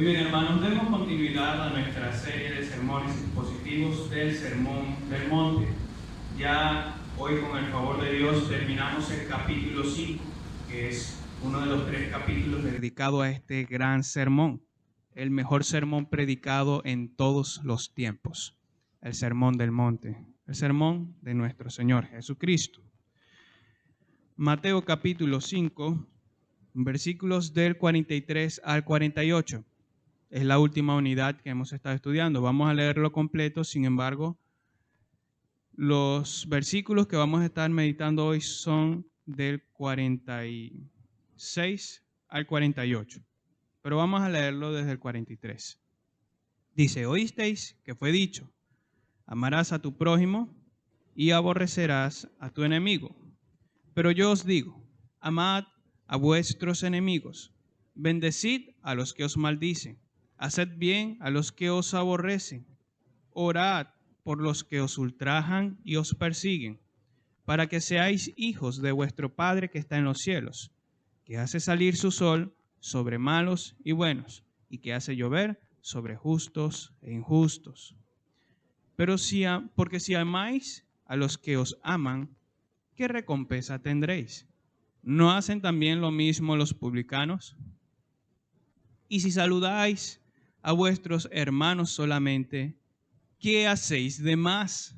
Muy bien, hermanos, demos continuidad a nuestra serie de sermones expositivos del Sermón del Monte. Ya hoy, con el favor de Dios, terminamos el capítulo 5, que es uno de los 3 capítulos dedicado a este gran sermón, el mejor sermón predicado en todos los tiempos, el Sermón del Monte, el sermón de nuestro Señor Jesucristo. Mateo capítulo 5, versículos del 43 al 48. Es la última unidad que hemos estado estudiando. Vamos a leerlo completo, sin embargo, los versículos que vamos a estar meditando hoy son del 46 al 48. Pero vamos a leerlo desde el 43. Dice: oísteis que fue dicho, amarás a tu prójimo y aborrecerás a tu enemigo. Pero yo os digo, amad a vuestros enemigos, bendecid a los que os maldicen, haced bien a los que os aborrecen, orad por los que os ultrajan y os persiguen, para que seáis hijos de vuestro Padre que está en los cielos, que hace salir su sol sobre malos y buenos, y que hace llover sobre justos e injustos. Porque si amáis a los que os aman, ¿qué recompensa tendréis? ¿No hacen también lo mismo los publicanos? Y si saludáis a vuestros hermanos solamente, ¿qué hacéis de más?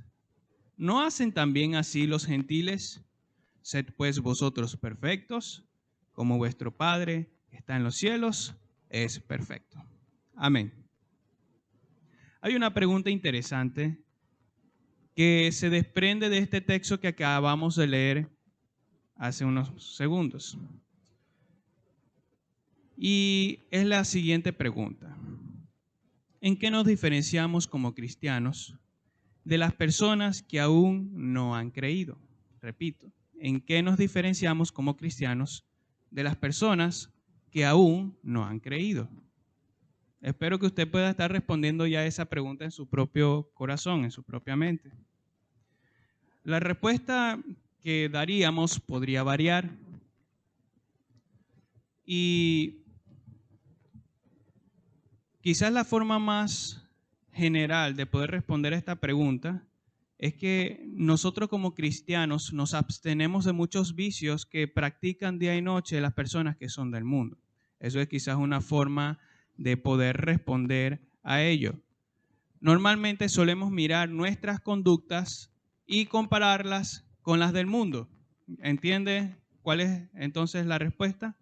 ¿No hacen también así los gentiles? Sed pues vosotros perfectos, como vuestro Padre que está en los cielos es perfecto. Amén. Hay una pregunta interesante que se desprende de este texto que acabamos de leer hace unos segundos. Y es la siguiente pregunta: ¿en qué nos diferenciamos como cristianos de las personas que aún no han creído? Repito, ¿en qué nos diferenciamos como cristianos de las personas que aún no han creído? Espero que usted pueda estar respondiendo ya esa pregunta en su propio corazón, en su propia mente. La respuesta que daríamos podría variar, y quizás la forma más general de poder responder a esta pregunta es que nosotros como cristianos nos abstenemos de muchos vicios que practican día y noche las personas que son del mundo. Eso es quizás una forma de poder responder a ello. Normalmente solemos mirar nuestras conductas y compararlas con las del mundo. ¿Entiende cuál es entonces la respuesta?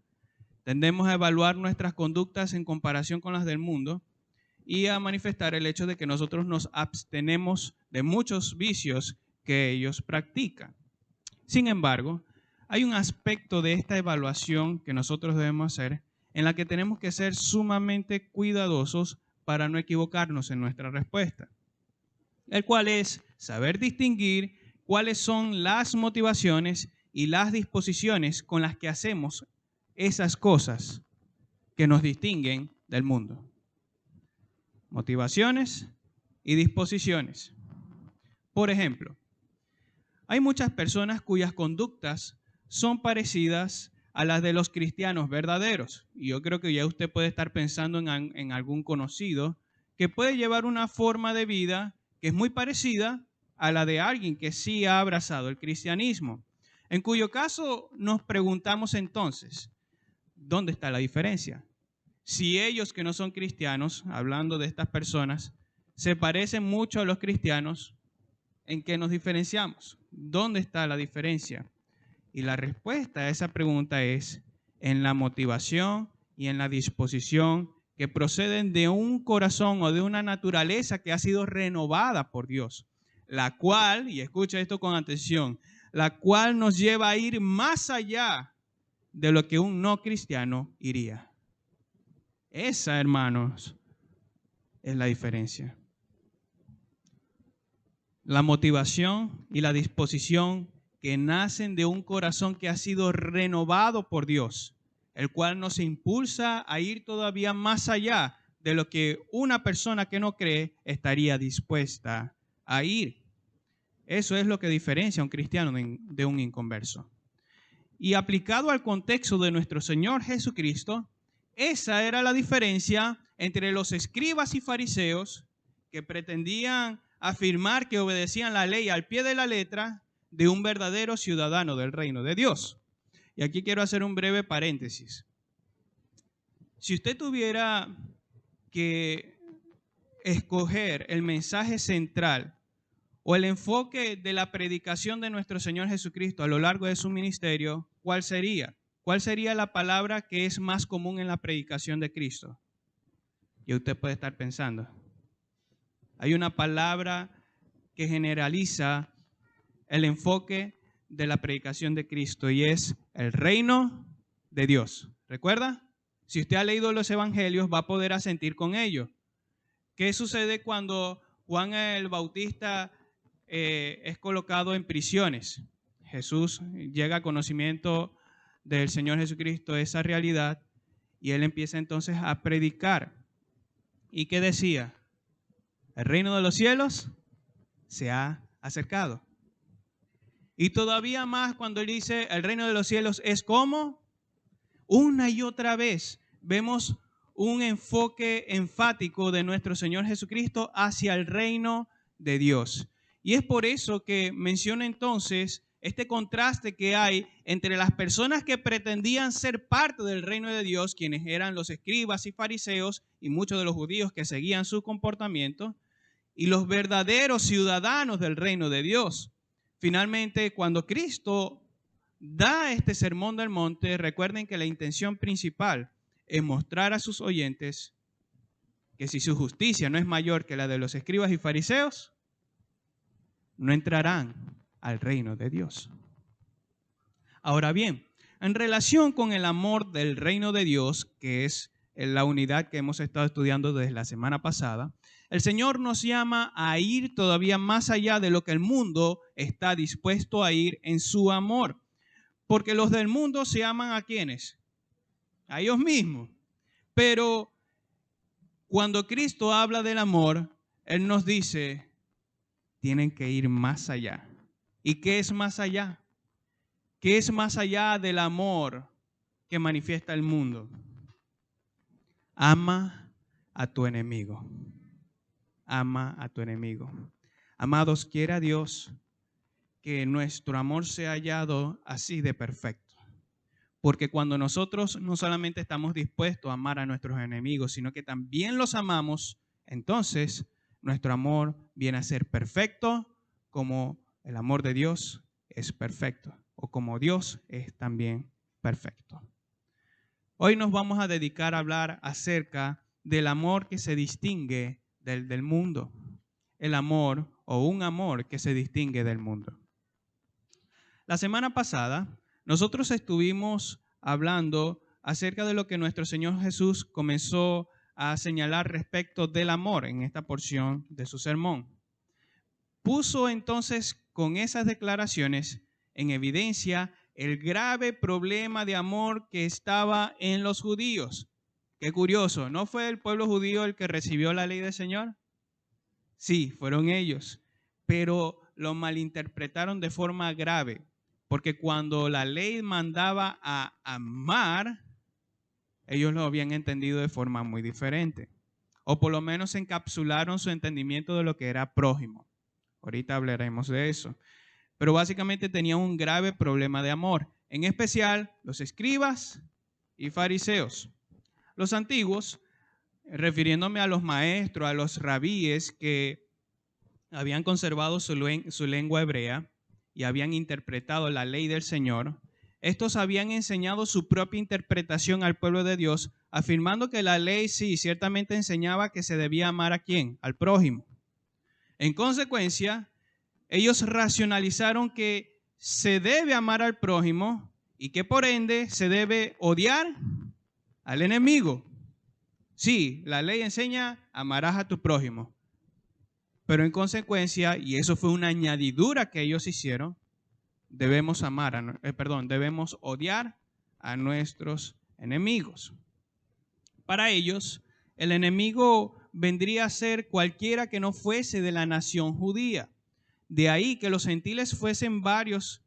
Tendemos a evaluar nuestras conductas en comparación con las del mundo y a manifestar el hecho de que nosotros nos abstenemos de muchos vicios que ellos practican. Sin embargo, hay un aspecto de esta evaluación que nosotros debemos hacer en la que tenemos que ser sumamente cuidadosos para no equivocarnos en nuestra respuesta, el cual es saber distinguir cuáles son las motivaciones y las disposiciones con las que hacemos esas cosas que nos distinguen del mundo. Motivaciones y disposiciones. Por ejemplo, hay muchas personas cuyas conductas son parecidas a las de los cristianos verdaderos. Y yo creo que ya usted puede estar pensando en algún conocido que puede llevar una forma de vida que es muy parecida a la de alguien que sí ha abrazado el cristianismo. En cuyo caso nos preguntamos entonces, ¿dónde está la diferencia? Si ellos que no son cristianos, hablando de estas personas, se parecen mucho a los cristianos, ¿en qué nos diferenciamos? ¿Dónde está la diferencia? Y la respuesta a esa pregunta es en la motivación y en la disposición que proceden de un corazón o de una naturaleza que ha sido renovada por Dios, la cual, y escucha esto con atención, la cual nos lleva a ir más allá de lo que un no cristiano iría. Esa, hermanos, es la diferencia. La motivación y la disposición que nacen de un corazón que ha sido renovado por Dios, el cual nos impulsa a ir todavía más allá de lo que una persona que no cree estaría dispuesta a ir. Eso es lo que diferencia a un cristiano de un inconverso. Y aplicado al contexto de nuestro Señor Jesucristo, Esa era la diferencia entre los escribas y fariseos que pretendían afirmar que obedecían la ley al pie de la letra de un verdadero ciudadano del reino de Dios. Y aquí quiero hacer un breve paréntesis. Si usted tuviera que escoger el mensaje central o el enfoque de la predicación de nuestro Señor Jesucristo a lo largo de su ministerio, ¿cuál sería? ¿Cuál sería la palabra que es más común en la predicación de Cristo? Y usted puede estar pensando, hay una palabra que generaliza el enfoque de la predicación de Cristo y es el reino de Dios. ¿Recuerda? Si usted ha leído los evangelios, va a poder asentir con ello. ¿Qué sucede cuando Juan el Bautista es colocado en prisiones? Jesús llega a conocimiento del Señor Jesucristo, esa realidad, y él empieza entonces a predicar. ¿Y qué decía? El reino de los cielos se ha acercado. Y todavía más cuando él dice el reino de los cielos es como, una y otra vez vemos un enfoque enfático de nuestro Señor Jesucristo hacia el reino de Dios. Y es por eso que menciona entonces este contraste que hay entre las personas que pretendían ser parte del reino de Dios, quienes eran los escribas y fariseos y muchos de los judíos que seguían su comportamiento, y los verdaderos ciudadanos del reino de Dios. Finalmente, cuando Cristo da este sermón del monte, recuerden que la intención principal es mostrar a sus oyentes que si su justicia no es mayor que la de los escribas y fariseos, no entrarán al reino de Dios. Ahora bien, en relación con el amor del reino de Dios, que es la unidad que hemos estado estudiando desde la semana pasada, el Señor nos llama a ir todavía más allá de lo que el mundo está dispuesto a ir en su amor. Porque los del mundo se aman ¿a quiénes? A ellos mismos. Pero cuando Cristo habla del amor, Él nos dice, tienen que ir más allá. ¿Y qué es más allá? ¿Qué es más allá del amor que manifiesta el mundo? Ama a tu enemigo. Ama a tu enemigo. Amados, quiera Dios que nuestro amor sea hallado así de perfecto. Porque cuando nosotros no solamente estamos dispuestos a amar a nuestros enemigos, sino que también los amamos, entonces nuestro amor viene a ser perfecto como el amor de Dios es perfecto o como Dios es también perfecto. Hoy nos vamos a dedicar a hablar acerca del amor que se distingue del mundo. El amor o un amor que se distingue del mundo. La semana pasada nosotros estuvimos hablando acerca de lo que nuestro Señor Jesús comenzó a señalar respecto del amor en esta porción de su sermón. Puso entonces con esas declaraciones en evidencia el grave problema de amor que estaba en los judíos. Qué curioso, ¿no fue el pueblo judío el que recibió la ley del Señor? Sí, fueron ellos, pero lo malinterpretaron de forma grave. Porque cuando la ley mandaba a amar, ellos lo habían entendido de forma muy diferente. O por lo menos encapsularon su entendimiento de lo que era prójimo. Ahorita hablaremos de eso. Pero básicamente tenían un grave problema de amor. En especial los escribas y fariseos. Los antiguos, refiriéndome a los maestros, a los rabíes que habían conservado su lengua hebrea, y habían interpretado la ley del Señor, estos habían enseñado su propia interpretación al pueblo de Dios, afirmando que la ley sí, ciertamente enseñaba que se debía amar ¿a quién? Al prójimo. En consecuencia, ellos racionalizaron que se debe amar al prójimo y que por ende se debe odiar al enemigo. Sí, la ley enseña amarás a tu prójimo. Pero en consecuencia, y eso fue una añadidura que ellos hicieron, debemos debemos odiar a nuestros enemigos. Para ellos, el enemigo vendría a ser cualquiera que no fuese de la nación judía. De ahí que los gentiles fuesen varios,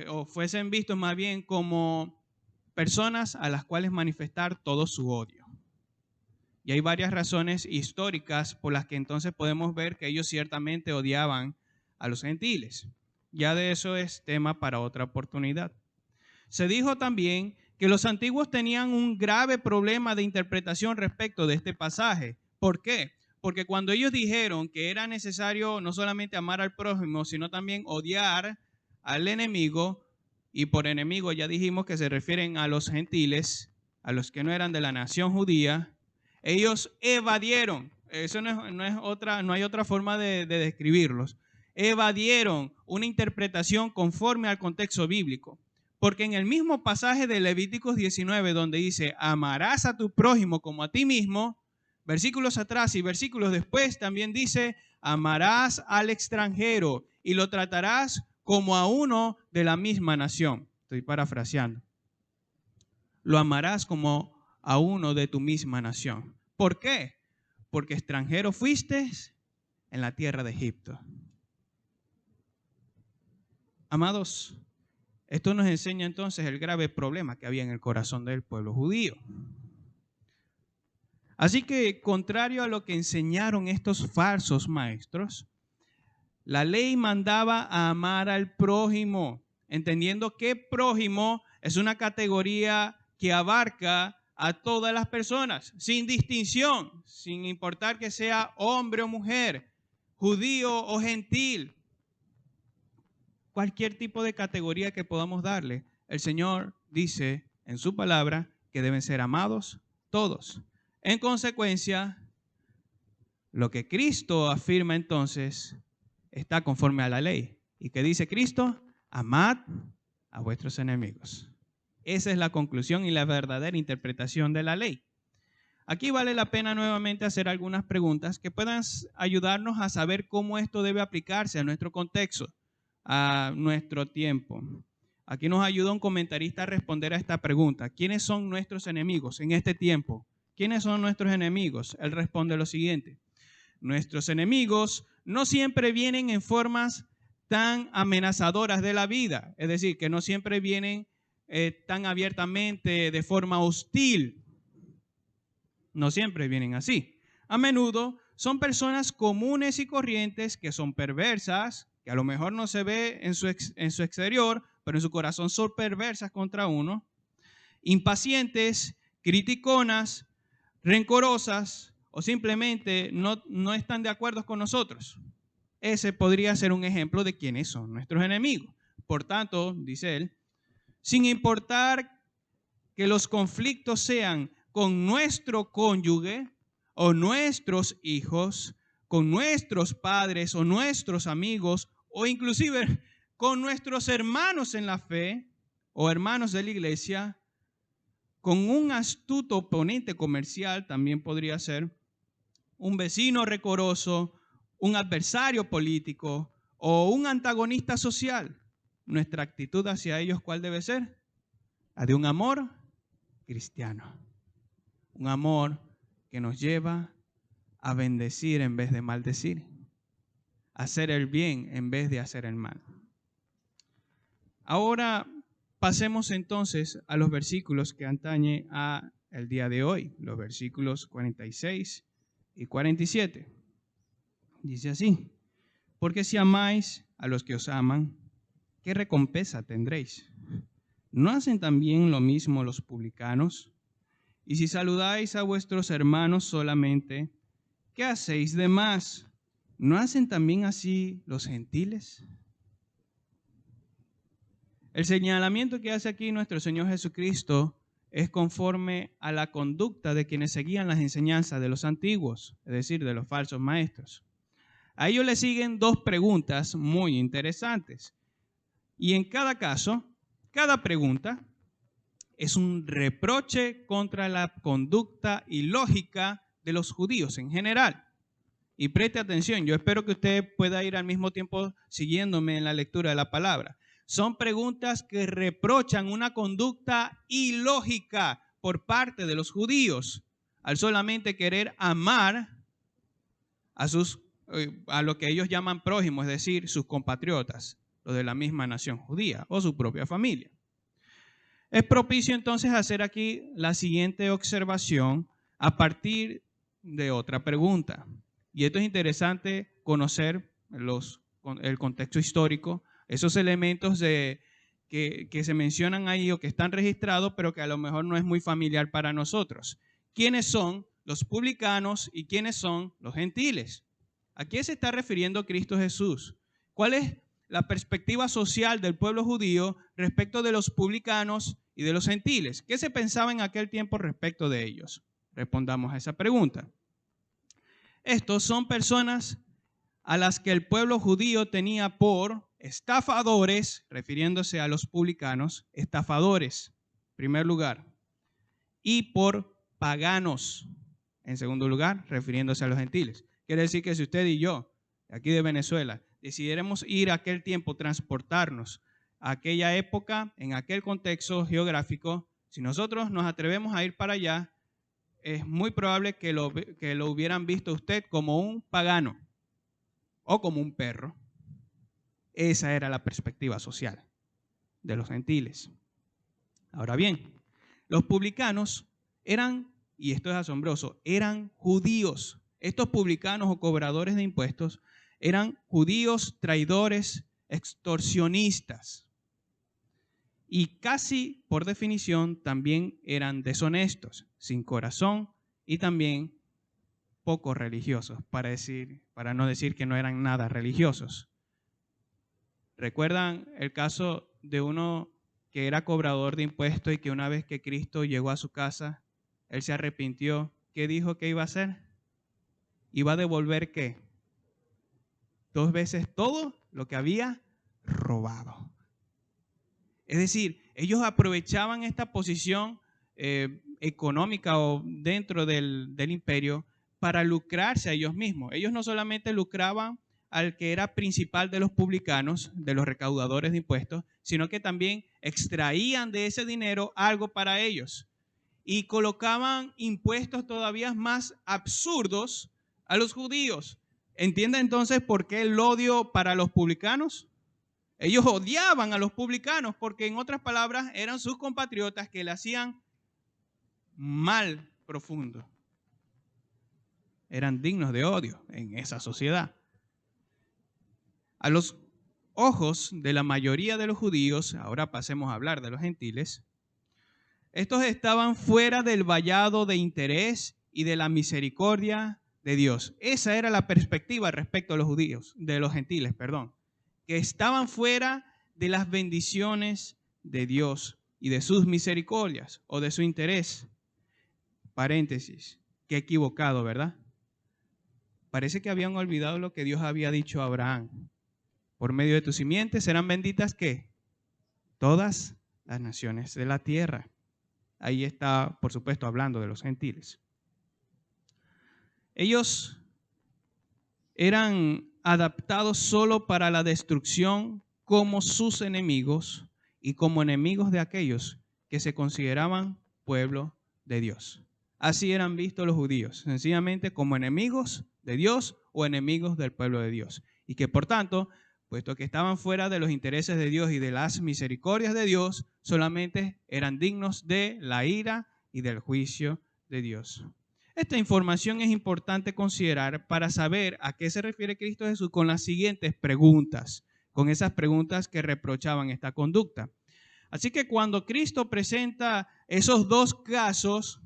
o fuesen vistos más bien como personas a las cuales manifestar todo su odio. Y hay varias razones históricas por las que entonces podemos ver que ellos ciertamente odiaban a los gentiles. Ya de eso es tema para otra oportunidad. Se dijo también que los antiguos tenían un grave problema de interpretación respecto de este pasaje. ¿Por qué? Porque cuando ellos dijeron que era necesario no solamente amar al prójimo, sino también odiar al enemigo, y por enemigo ya dijimos que se refieren a los gentiles, a los que no eran de la nación judía, ellos evadieron, eso no hay otra forma de describirlos, evadieron una interpretación conforme al contexto bíblico. Porque en el mismo pasaje de Levíticos 19, donde dice, amarás a tu prójimo como a ti mismo, versículos atrás y versículos después también dice, amarás al extranjero y lo tratarás como a uno de la misma nación. Estoy parafraseando. Lo amarás como a uno de tu misma nación. ¿Por qué? Porque extranjero fuiste en la tierra de Egipto. Amados, esto nos enseña entonces el grave problema que había en el corazón del pueblo judío. Así que, contrario a lo que enseñaron estos falsos maestros, la ley mandaba a amar al prójimo, entendiendo que prójimo es una categoría que abarca a todas las personas, sin distinción, sin importar que sea hombre o mujer, judío o gentil. Cualquier tipo de categoría que podamos darle, el Señor dice en su palabra que deben ser amados todos. En consecuencia, lo que Cristo afirma entonces está conforme a la ley. ¿Y qué dice Cristo? Amad a vuestros enemigos. Esa es la conclusión y la verdadera interpretación de la ley. Aquí vale la pena nuevamente hacer algunas preguntas que puedan ayudarnos a saber cómo esto debe aplicarse a nuestro contexto, a nuestro tiempo. Aquí nos ayuda un comentarista a responder a esta pregunta. ¿Quiénes son nuestros enemigos en este tiempo? ¿Quiénes son nuestros enemigos? Él responde lo siguiente. Nuestros enemigos no siempre vienen en formas tan amenazadoras de la vida, es decir, que no siempre vienen tan abiertamente de forma hostil. No siempre vienen así. A menudo son personas comunes y corrientes que son perversas, que a lo mejor no se ve en su exterior, pero en su corazón son perversas contra uno, impacientes, criticonas, rencorosas o simplemente no están de acuerdo con nosotros. Ese podría ser un ejemplo de quiénes son nuestros enemigos. Por tanto, dice él, sin importar que los conflictos sean con nuestro cónyuge o nuestros hijos, con nuestros padres o nuestros amigos o inclusive con nuestros hermanos en la fe o hermanos de la iglesia, con un astuto oponente comercial también podría ser, un vecino recoroso, un adversario político o un antagonista social. Nuestra actitud hacia ellos, ¿cuál debe ser? La de un amor cristiano. Un amor que nos lleva a bendecir en vez de maldecir, a hacer el bien en vez de hacer el mal. Ahora pasemos entonces a los versículos que atañen a el día de hoy, los versículos 46 y 47. Dice así, porque si amáis a los que os aman, ¿qué recompensa tendréis? ¿No hacen también lo mismo los publicanos? Y si saludáis a vuestros hermanos solamente, ¿qué hacéis de más? ¿No hacen también así los gentiles? El señalamiento que hace aquí nuestro Señor Jesucristo es conforme a la conducta de quienes seguían las enseñanzas de los antiguos, es decir, de los falsos maestros. A ellos le siguen dos preguntas muy interesantes. Y en cada caso, cada pregunta es un reproche contra la conducta ilógica de los judíos en general. Y preste atención, yo espero que usted pueda ir al mismo tiempo siguiéndome en la lectura de la palabra. Son preguntas que reprochan una conducta ilógica por parte de los judíos al solamente querer amar a lo que ellos llaman prójimos, es decir, sus compatriotas, los de la misma nación judía o su propia familia. Es propicio entonces hacer aquí la siguiente observación a partir de otra pregunta. Y esto es interesante conocer el contexto histórico, esos elementos que se mencionan ahí o que están registrados, pero que a lo mejor no es muy familiar para nosotros. ¿Quiénes son los publicanos y quiénes son los gentiles? ¿A quién se está refiriendo Cristo Jesús? ¿Cuál es la perspectiva social del pueblo judío respecto de los publicanos y de los gentiles? ¿Qué se pensaba en aquel tiempo respecto de ellos? Respondamos a esa pregunta. Estos son personas a las que el pueblo judío tenía por estafadores, refiriéndose a los publicanos, estafadores, en primer lugar, y por paganos, en segundo lugar, refiriéndose a los gentiles. Quiere decir que si usted y yo, aquí de Venezuela, decidiéramos ir a aquel tiempo, transportarnos a aquella época, en aquel contexto geográfico, si nosotros nos atrevemos a ir para allá, es muy probable que lo hubieran visto usted como un pagano o como un perro. Esa era la perspectiva social de los gentiles. Ahora bien, los publicanos eran, y esto es asombroso, eran judíos. Estos publicanos o cobradores de impuestos eran judíos, traidores, extorsionistas. Y casi por definición también eran deshonestos, sin corazón y también poco religiosos, para no decir que no eran nada religiosos. ¿Recuerdan el caso de uno que era cobrador de impuestos y que una vez que Cristo llegó a su casa, él se arrepintió? ¿Qué dijo que iba a hacer? Iba a devolver ¿qué? 2 veces todo lo que había robado. Es decir, ellos aprovechaban esta posición económica o dentro del imperio para lucrarse a ellos mismos. Ellos no solamente lucraban al que era principal de los publicanos, de los recaudadores de impuestos, sino que también extraían de ese dinero algo para ellos y colocaban impuestos todavía más absurdos a los judíos. ¿Entiende entonces por qué el odio para los publicanos? Ellos odiaban a los publicanos porque, en otras palabras, eran sus compatriotas que le hacían mal profundo. Eran dignos de odio en esa sociedad. A los ojos de la mayoría de los judíos, ahora pasemos a hablar de los gentiles, estos estaban fuera del vallado de interés y de la misericordia de Dios. Esa era la perspectiva respecto a los judíos, de los gentiles, perdón, que estaban fuera de las bendiciones de Dios y de sus misericordias o de su interés. Paréntesis, qué equivocado, ¿verdad? Parece que habían olvidado lo que Dios había dicho a Abraham. Por medio de tu simiente serán benditas, ¿qué? Todas las naciones de la tierra. Ahí está, por supuesto, hablando de los gentiles. Ellos eran adaptados solo para la destrucción como sus enemigos y como enemigos de aquellos que se consideraban pueblo de Dios. Así eran vistos los judíos, sencillamente como enemigos de Dios o enemigos del pueblo de Dios. Y que por tanto, puesto que estaban fuera de los intereses de Dios y de las misericordias de Dios, solamente eran dignos de la ira y del juicio de Dios. Esta información es importante considerar para saber a qué se refiere Cristo Jesús con las siguientes preguntas, con esas preguntas que reprochaban esta conducta. Así que cuando Cristo presenta esos dos casos,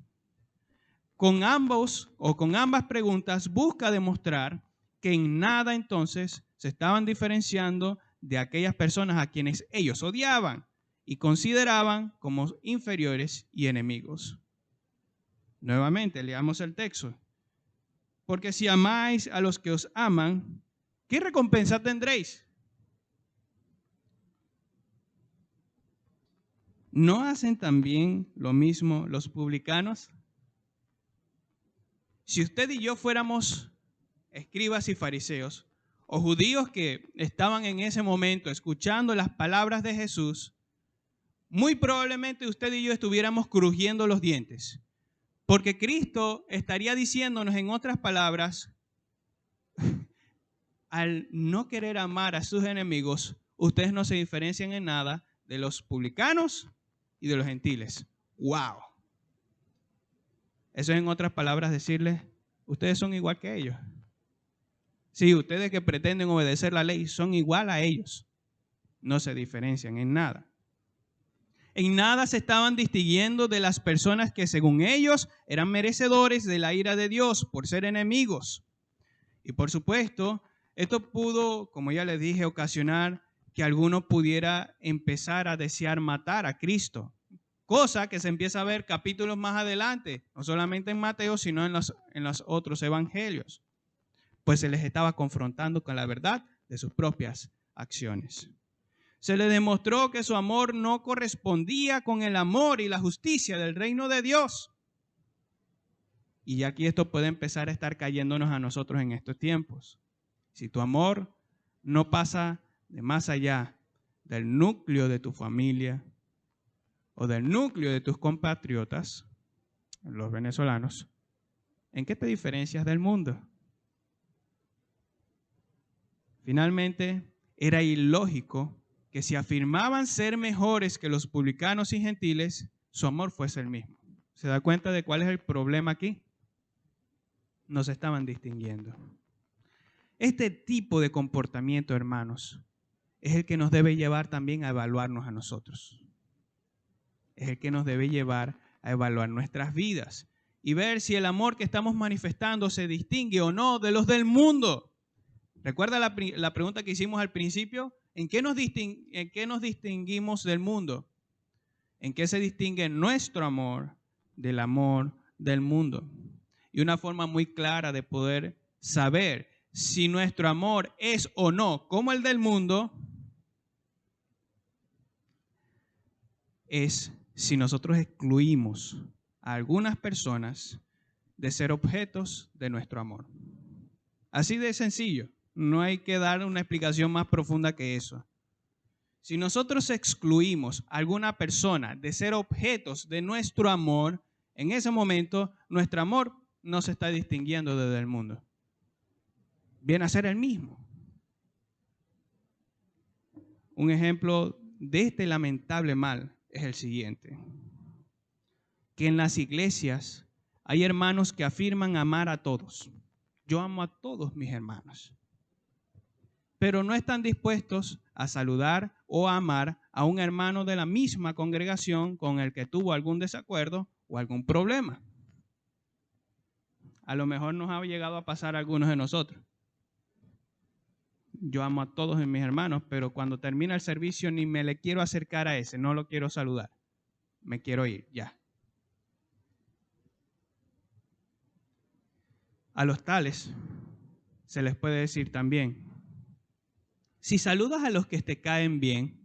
con ambas preguntas busca demostrar que en nada entonces se estaban diferenciando de aquellas personas a quienes ellos odiaban y consideraban como inferiores y enemigos. Nuevamente, leamos el texto. Porque si amáis a los que os aman, ¿qué recompensa tendréis? ¿No hacen también lo mismo los publicanos? Si usted y yo fuéramos escribas y fariseos, o judíos que estaban en ese momento escuchando las palabras de Jesús, muy probablemente usted y yo estuviéramos crujiendo los dientes. Porque Cristo estaría diciéndonos, en otras palabras, al no querer amar a sus enemigos, ustedes no se diferencian en nada de los publicanos y de los gentiles. ¡Wow! Eso es, en otras palabras, decirles, ustedes son igual que ellos. Sí, ustedes que pretenden obedecer la ley son igual a ellos. No se diferencian en nada. En nada se estaban distinguiendo de las personas que, según ellos, eran merecedores de la ira de Dios por ser enemigos. Y por supuesto, esto pudo, como ya les dije, ocasionar que alguno pudiera empezar a desear matar a Cristo. Cosa que se empieza a ver capítulos más adelante, no solamente en Mateo, sino en los otros evangelios. Pues se les estaba confrontando con la verdad de sus propias acciones. Se les demostró que su amor no correspondía con el amor y la justicia del reino de Dios. Y aquí esto puede empezar a estar cayéndonos a nosotros en estos tiempos. Si tu amor no pasa de más allá del núcleo de tu familia o del núcleo de tus compatriotas, los venezolanos, ¿en qué te diferencias del mundo? Finalmente, era ilógico que si afirmaban ser mejores que los publicanos y gentiles, su amor fuese el mismo. ¿Se da cuenta de cuál es el problema aquí? No se estaban distinguiendo. Este tipo de comportamiento, hermanos, es el que nos debe llevar también a evaluarnos a nosotros. Es el que nos debe llevar a evaluar nuestras vidas y ver si el amor que estamos manifestando se distingue o no de los del mundo. ¿Recuerda la pregunta que hicimos al principio? ¿En qué nos distinguimos del mundo? ¿En qué se distingue nuestro amor del amor del mundo? Y una forma muy clara de poder saber si nuestro amor es o no como el del mundo es si nosotros excluimos a algunas personas de ser objetos de nuestro amor. Así de sencillo. No hay que dar una explicación más profunda que eso. Si nosotros excluimos a alguna persona de ser objetos de nuestro amor, en ese momento nuestro amor no se está distinguiendo desde el mundo. Viene a ser el mismo. Un ejemplo de este lamentable mal es el siguiente. Que en las iglesias hay hermanos que afirman amar a todos. Yo amo a todos mis hermanos. Pero no están dispuestos a saludar o a amar a un hermano de la misma congregación con el que tuvo algún desacuerdo o algún problema. A lo mejor nos ha llegado a pasar a algunos de nosotros. Yo amo a todos mis hermanos, pero cuando termina el servicio ni me le quiero acercar a ese, no lo quiero saludar. Me quiero ir, ya. A los tales se les puede decir también, si saludas a los que te caen bien,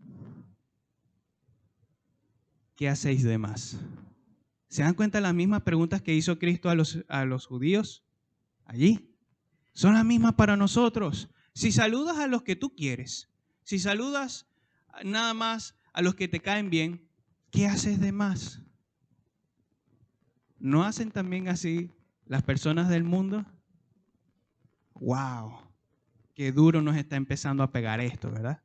¿qué hacéis de más? ¿Se dan cuenta de las mismas preguntas que hizo Cristo a los judíos allí? Son las mismas para nosotros. Si saludas a los que tú quieres, si saludas nada más a los que te caen bien, ¿qué haces de más? ¿No hacen también así las personas del mundo? ¡Wow! Qué duro nos está empezando a pegar esto, ¿verdad?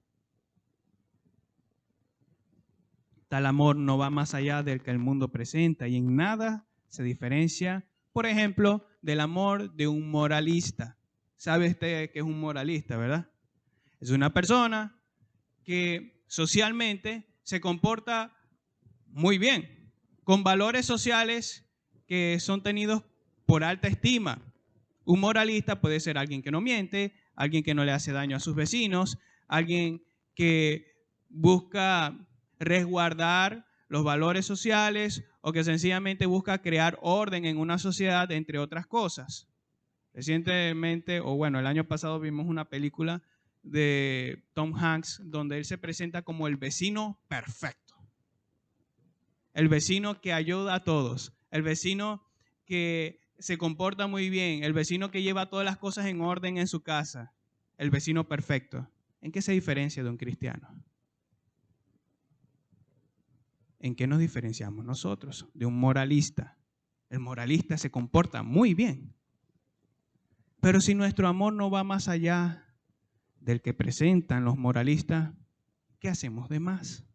Tal amor no va más allá del que el mundo presenta y en nada se diferencia, por ejemplo, del amor de un moralista. ¿Sabe usted qué es un moralista, verdad? Es una persona que socialmente se comporta muy bien, con valores sociales que son tenidos por alta estima. Un moralista puede ser alguien que no miente, alguien que no le hace daño a sus vecinos, alguien que busca resguardar los valores sociales o que sencillamente busca crear orden en una sociedad, entre otras cosas. Recientemente, o bueno, el año pasado vimos una película de Tom Hanks donde él se presenta como el vecino perfecto. El vecino que ayuda a todos, el vecino que se comporta muy bien, el vecino que lleva todas las cosas en orden en su casa, el vecino perfecto. ¿En qué se diferencia de un cristiano? ¿En qué nos diferenciamos nosotros de un moralista? El moralista se comporta muy bien. Pero si nuestro amor no va más allá del que presentan los moralistas, ¿qué hacemos de más?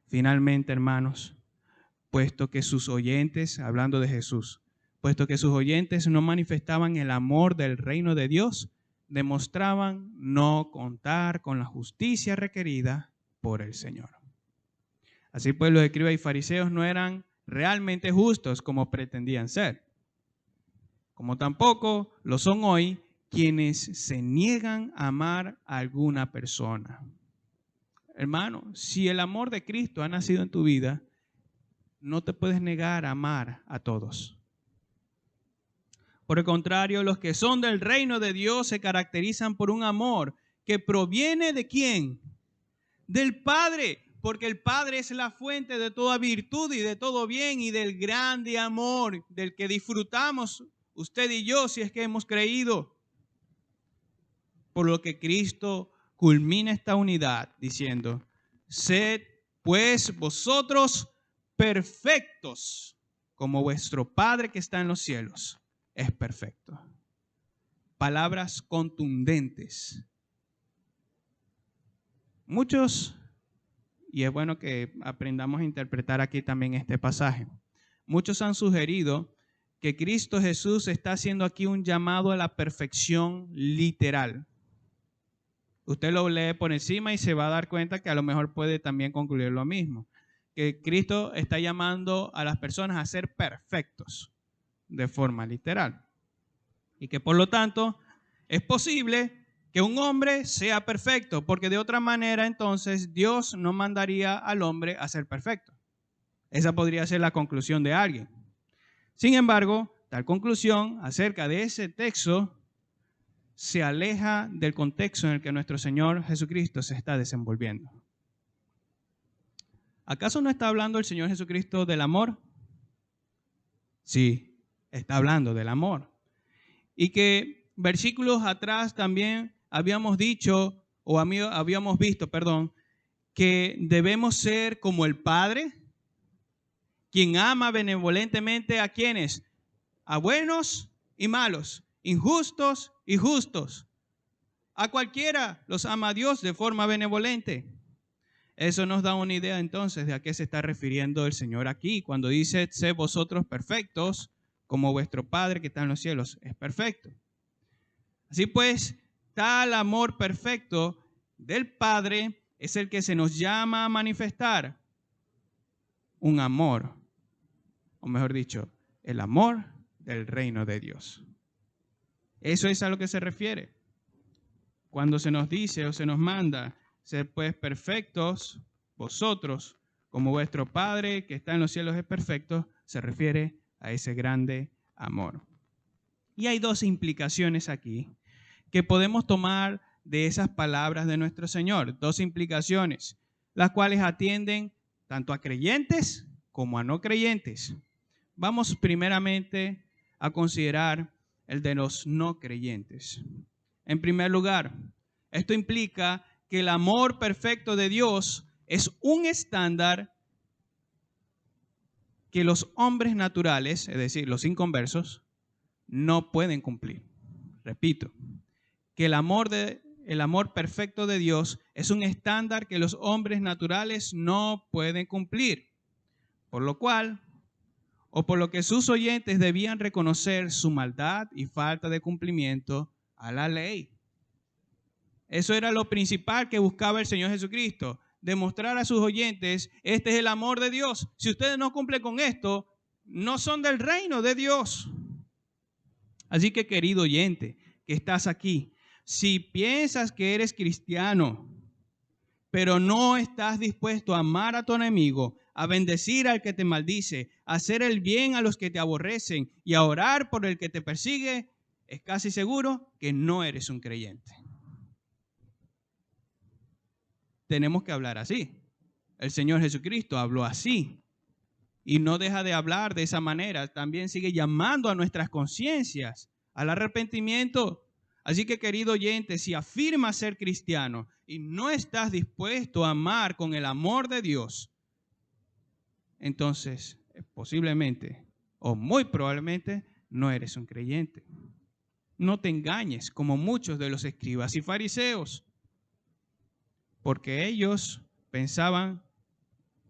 Finalmente, hermanos, puesto que sus oyentes, hablando de Jesús, puesto que sus oyentes no manifestaban el amor del reino de Dios, demostraban no contar con la justicia requerida por el Señor. Así pues, los escribas y fariseos no eran realmente justos como pretendían ser, como tampoco lo son hoy quienes se niegan a amar a alguna persona. Hermano, si el amor de Cristo ha nacido en tu vida, no te puedes negar a amar a todos. Por el contrario, los que son del reino de Dios se caracterizan por un amor que proviene ¿de quién? Del Padre, porque el Padre es la fuente de toda virtud y de todo bien y del grande amor del que disfrutamos usted y yo si es que hemos creído. Por lo que Cristo culmina esta unidad diciendo, sed pues vosotros perfectos, como vuestro Padre que está en los cielos es perfecto. Palabras contundentes. Muchos, y es bueno que aprendamos a interpretar aquí también este pasaje, muchos han sugerido que Cristo Jesús está haciendo aquí un llamado a la perfección literal. Usted lo lee por encima y se va a dar cuenta que a lo mejor puede también concluir lo mismo, que Cristo está llamando a las personas a ser perfectos de forma literal. Y que por lo tanto es posible que un hombre sea perfecto, porque de otra manera entonces Dios no mandaría al hombre a ser perfecto. Esa podría ser la conclusión de alguien. Sin embargo, tal conclusión acerca de ese texto se aleja del contexto en el que nuestro Señor Jesucristo se está desenvolviendo. ¿Acaso no está hablando el Señor Jesucristo del amor? Sí, está hablando del amor. Y que versículos atrás también habíamos dicho, o habíamos visto, que debemos ser como el Padre, quien ama benevolentemente a quienes, a buenos y malos, injustos y justos. A cualquiera los ama Dios de forma benevolente. Eso nos da una idea entonces de a qué se está refiriendo el Señor aquí, cuando dice, sed vosotros perfectos, como vuestro Padre que está en los cielos es perfecto. Así pues, tal amor perfecto del Padre es el que se nos llama a manifestar un amor, o mejor dicho, el amor del reino de Dios. Eso es a lo que se refiere. Cuando se nos dice o se nos manda, ser pues perfectos vosotros, como vuestro Padre que está en los cielos es perfecto, se refiere a ese grande amor. Y hay dos implicaciones aquí que podemos tomar de esas palabras de nuestro Señor. Dos implicaciones, las cuales atienden tanto a creyentes como a no creyentes. Vamos primeramente a considerar el de los no creyentes. En primer lugar, esto implica que el amor perfecto de Dios es un estándar que los hombres naturales, es decir, los inconversos, no pueden cumplir. Repito, que el amor perfecto de Dios es un estándar que los hombres naturales no pueden cumplir. Por lo cual, o por lo que sus oyentes debían reconocer su maldad y falta de cumplimiento a la ley. Eso era lo principal que buscaba el Señor Jesucristo, demostrar a sus oyentes, este es el amor de Dios. Si ustedes no cumplen con esto, no son del reino de Dios. Así que, querido oyente, que estás aquí, si piensas que eres cristiano, pero no estás dispuesto a amar a tu enemigo, a bendecir al que te maldice, a hacer el bien a los que te aborrecen y a orar por el que te persigue, es casi seguro que no eres un creyente. Tenemos que hablar así. El Señor Jesucristo habló así y no deja de hablar de esa manera. También sigue llamando a nuestras conciencias al arrepentimiento. Así que, querido oyente, si afirmas ser cristiano y no estás dispuesto a amar con el amor de Dios, entonces posiblemente o muy probablemente no eres un creyente. No te engañes como muchos de los escribas y fariseos, porque ellos pensaban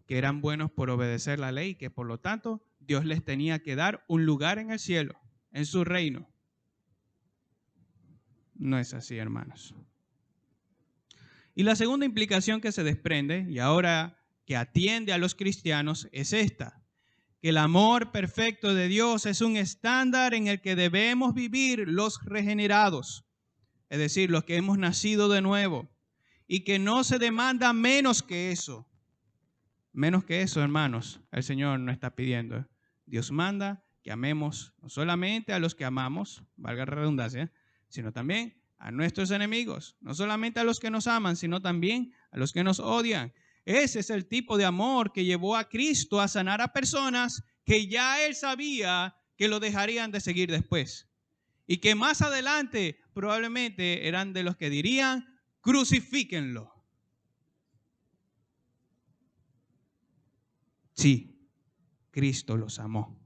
que eran buenos por obedecer la ley, que por lo tanto Dios les tenía que dar un lugar en el cielo, en su reino. No es así, hermanos. Y la segunda implicación que se desprende, y ahora que atiende a los cristianos, es esta: que el amor perfecto de Dios es un estándar en el que debemos vivir los regenerados, es decir, los que hemos nacido de nuevo, y que no se demanda menos que eso. Menos que eso, hermanos, el Señor no está pidiendo. Dios manda que amemos no solamente a los que amamos, valga la redundancia, sino también a nuestros enemigos. No solamente a los que nos aman, sino también a los que nos odian. Ese es el tipo de amor que llevó a Cristo a sanar a personas que ya Él sabía que lo dejarían de seguir después. Y que más adelante probablemente eran de los que dirían: crucifíquenlo. Sí, Cristo los amó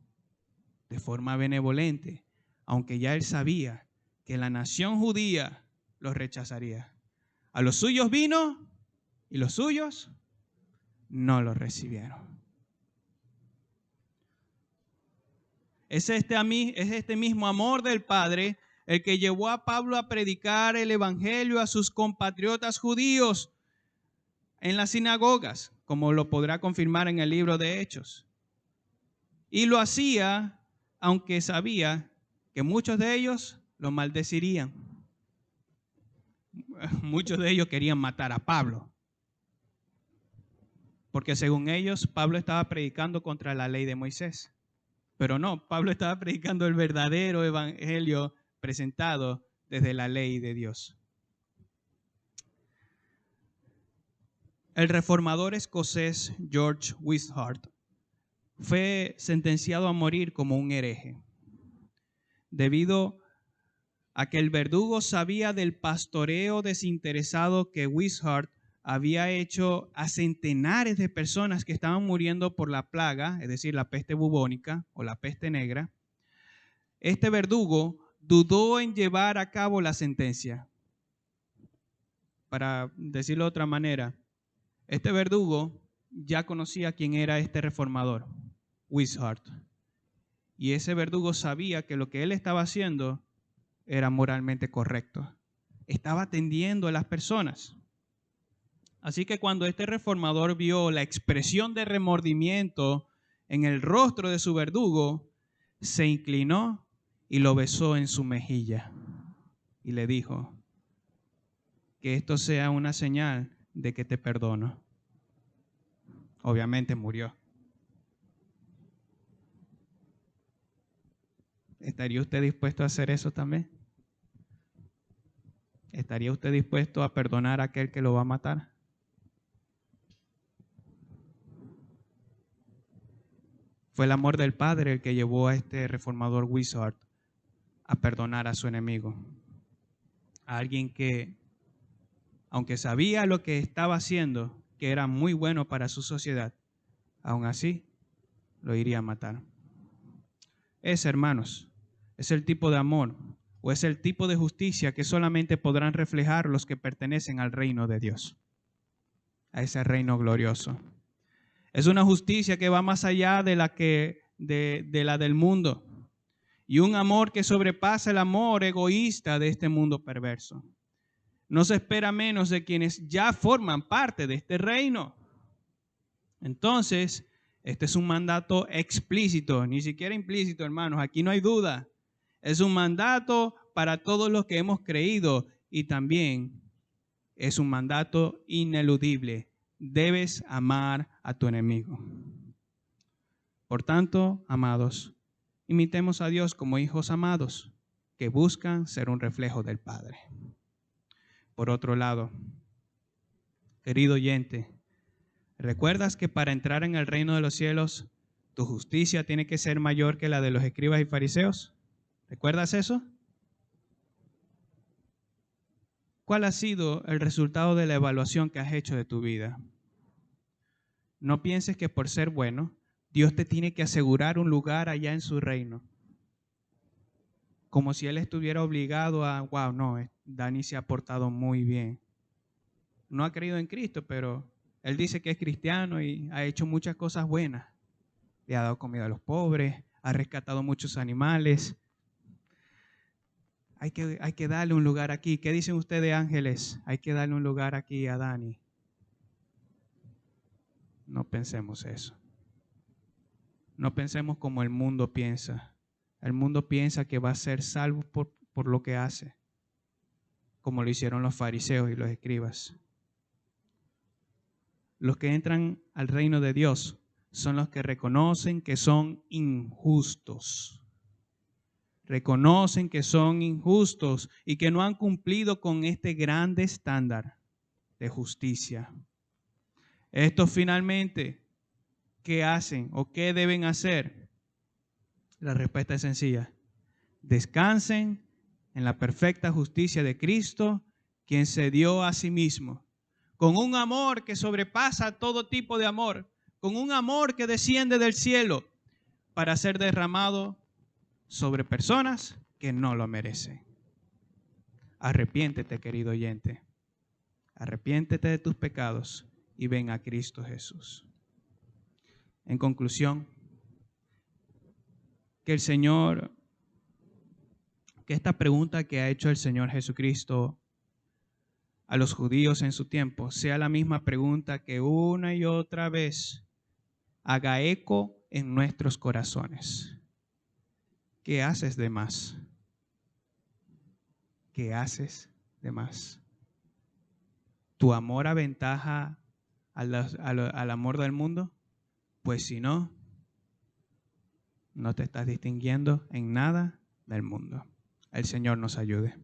de forma benevolente, aunque ya Él sabía que la nación judía los rechazaría. A los suyos vino y los suyos no los recibieron. Es este mismo amor del Padre el que llevó a Pablo a predicar el evangelio a sus compatriotas judíos en las sinagogas, como lo podrá confirmar en el libro de Hechos. Y lo hacía aunque sabía que muchos de ellos lo maldecirían. Muchos de ellos querían matar a Pablo, porque según ellos, Pablo estaba predicando contra la ley de Moisés. Pero no, Pablo estaba predicando el verdadero evangelio presentado desde la ley de Dios. El reformador escocés George Wishart fue sentenciado a morir como un hereje, debido a que el verdugo sabía del pastoreo desinteresado que Wishart había hecho a centenares de personas que estaban muriendo por la plaga, es decir, la peste bubónica o la peste negra. Este verdugo dudó en llevar a cabo la sentencia. Para decirlo de otra manera, este verdugo ya conocía quién era este reformador, Wishart. Y ese verdugo sabía que lo que él estaba haciendo era moralmente correcto. Estaba atendiendo a las personas. Así que cuando este reformador vio la expresión de remordimiento en el rostro de su verdugo, se inclinó y lo besó en su mejilla y le dijo: que esto sea una señal de que te perdono. Obviamente murió. ¿Estaría usted dispuesto a hacer eso también? ¿Estaría usted dispuesto a perdonar a aquel que lo va a matar? Fue el amor del Padre el que llevó a este reformador Wishart a perdonar a su enemigo. A alguien que, aunque sabía lo que estaba haciendo, que era muy bueno para su sociedad, aún así lo iría a matar. Ese, hermanos, es el tipo de amor o es el tipo de justicia que solamente podrán reflejar los que pertenecen al reino de Dios, a ese reino glorioso. Es una justicia que va más allá de la del mundo, y un amor que sobrepasa el amor egoísta de este mundo perverso. No se espera menos de quienes ya forman parte de este reino. Entonces, este es un mandato explícito, ni siquiera implícito, hermanos. Aquí no hay duda. Es un mandato para todos los que hemos creído, y también es un mandato ineludible. Debes amar a tu enemigo. Por tanto, amados, imitemos a Dios como hijos amados que buscan ser un reflejo del Padre. Por otro lado, querido oyente, ¿recuerdas que para entrar en el reino de los cielos, tu justicia tiene que ser mayor que la de los escribas y fariseos? ¿Recuerdas eso? ¿Cuál ha sido el resultado de la evaluación que has hecho de tu vida? No pienses que por ser bueno, Dios te tiene que asegurar un lugar allá en su reino. Como si Él estuviera obligado a, wow, no, Dani se ha portado muy bien. No ha creído en Cristo, pero Él dice que es cristiano y ha hecho muchas cosas buenas. Le ha dado comida a los pobres, ha rescatado muchos animales. Hay que darle un lugar aquí. ¿Qué dicen ustedes, ángeles? Hay que darle un lugar aquí a Dani. No pensemos eso. No pensemos como el mundo piensa. El mundo piensa que va a ser salvo por lo que hace, como lo hicieron los fariseos y los escribas. Los que entran al reino de Dios son los que reconocen que son injustos. Reconocen que son injustos y que no han cumplido con este grande estándar de justicia. Estos finalmente, ¿qué hacen o qué deben hacer? La respuesta es sencilla. Descansen en la perfecta justicia de Cristo, quien se dio a sí mismo, con un amor que sobrepasa todo tipo de amor, con un amor que desciende del cielo para ser derramado sobre personas que no lo merecen. Arrepiéntete, querido oyente. Arrepiéntete de tus pecados y ven a Cristo Jesús. En conclusión, que esta pregunta que ha hecho el Señor Jesucristo a los judíos en su tiempo sea la misma pregunta que una y otra vez haga eco en nuestros corazones. ¿Qué haces de más? ¿Qué haces de más? ¿Tu amor aventaja al amor del mundo? Pues si no, no te estás distinguiendo en nada del mundo. El Señor nos ayude.